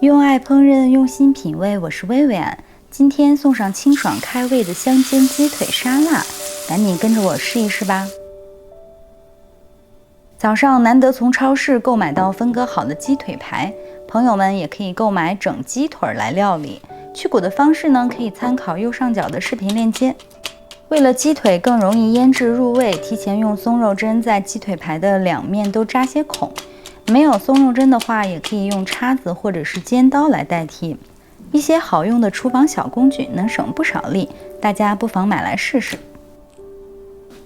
用爱烹饪，用心品味，我是薇薇安。今天送上清爽开胃的香煎鸡腿沙拉，赶紧跟着我试一试吧。早上难得从超市购买到分割好的鸡腿排，朋友们也可以购买整鸡腿来料理。去骨的方式呢，可以参考右上角的视频链接。为了鸡腿更容易腌制入味，提前用松肉针在鸡腿排的两面都扎些孔。没有松肉针的话，也可以用叉子或者是尖刀来代替。一些好用的厨房小工具能省不少力，大家不妨买来试试。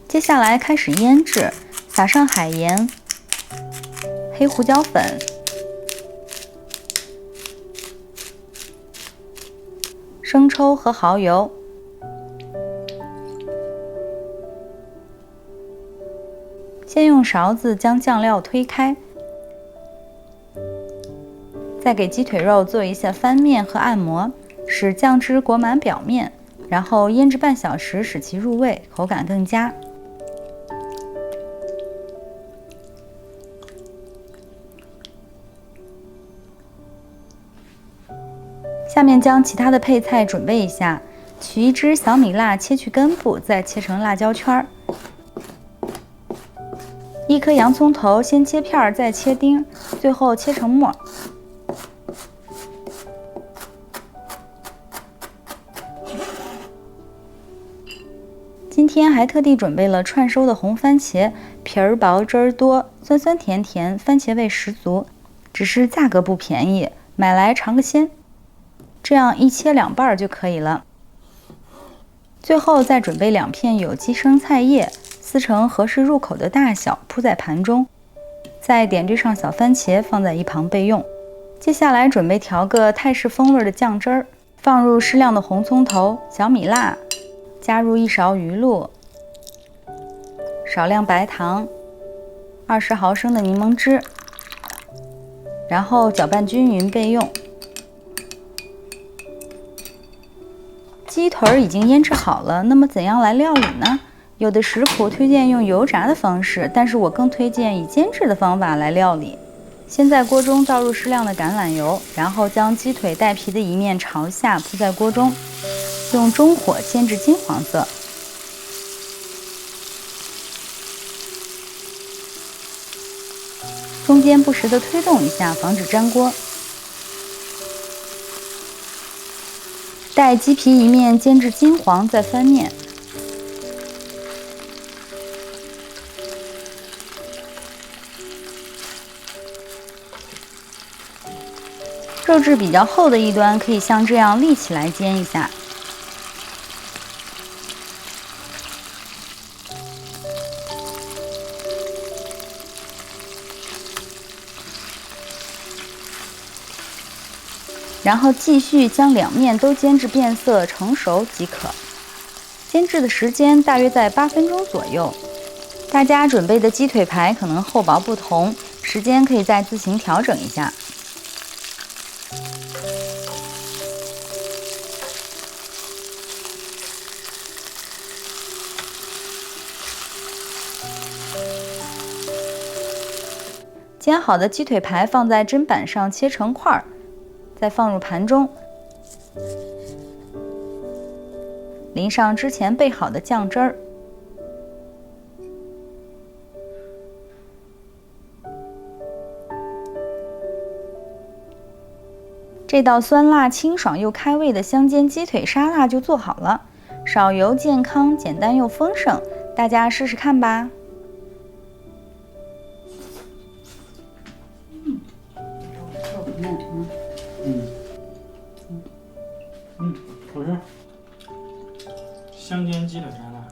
接下来开始腌制，撒上海盐、黑胡椒粉、生抽和蚝油。先用勺子将酱料推开，再给鸡腿肉做一下翻面和按摩，使酱汁裹满表面，然后腌制半小时，使其入味，口感更佳。下面将其他的配菜准备一下，取一只小米辣，切去根部，再切成辣椒圈。一颗洋葱头，先切片再切丁，最后切成末。今天还特地准备了串收的红番茄，皮儿薄汁儿多，酸酸甜甜，番茄味十足。只是价格不便宜，买来尝个鲜。这样一切两半就可以了。最后再准备2片有机生菜叶，撕成合适入口的大小，铺在盘中。再点缀上小番茄，放在一旁备用。接下来准备调个泰式风味的酱汁儿，放入适量的红葱头、小米辣。加入1勺鱼露，少量白糖，20毫升的柠檬汁，然后搅拌均匀备用。鸡腿已经腌制好了，那么怎样来料理呢？有的食谱推荐用油炸的方式，但是我更推荐以煎制的方法来料理。先在锅中倒入适量的橄榄油，然后将鸡腿带皮的一面朝下铺在锅中。用中火煎至金黄色，中间不时地推动一下，防止粘锅。待鸡皮一面煎至金黄，再翻面。肉质比较厚的一端可以像这样立起来煎一下。然后继续将两面都煎至变色成熟即可。煎制的时间大约在8分钟左右。大家准备的鸡腿排可能厚薄不同，时间可以再自行调整一下。煎好的鸡腿排放在砧板上切成块儿。再放入盘中，淋上之前备好的酱汁儿。这道酸辣清爽又开胃的香煎鸡腿沙拉就做好了，少油、健康、简单又丰盛，大家试试看吧。好吃。香煎鸡腿沙拉。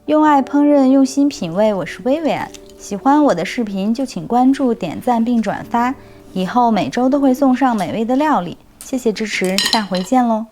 用爱烹饪，用心品味，我是薇薇安。喜欢我的视频就请关注、点赞并转发，以后每周都会送上美味的料理。谢谢支持，下回见喽。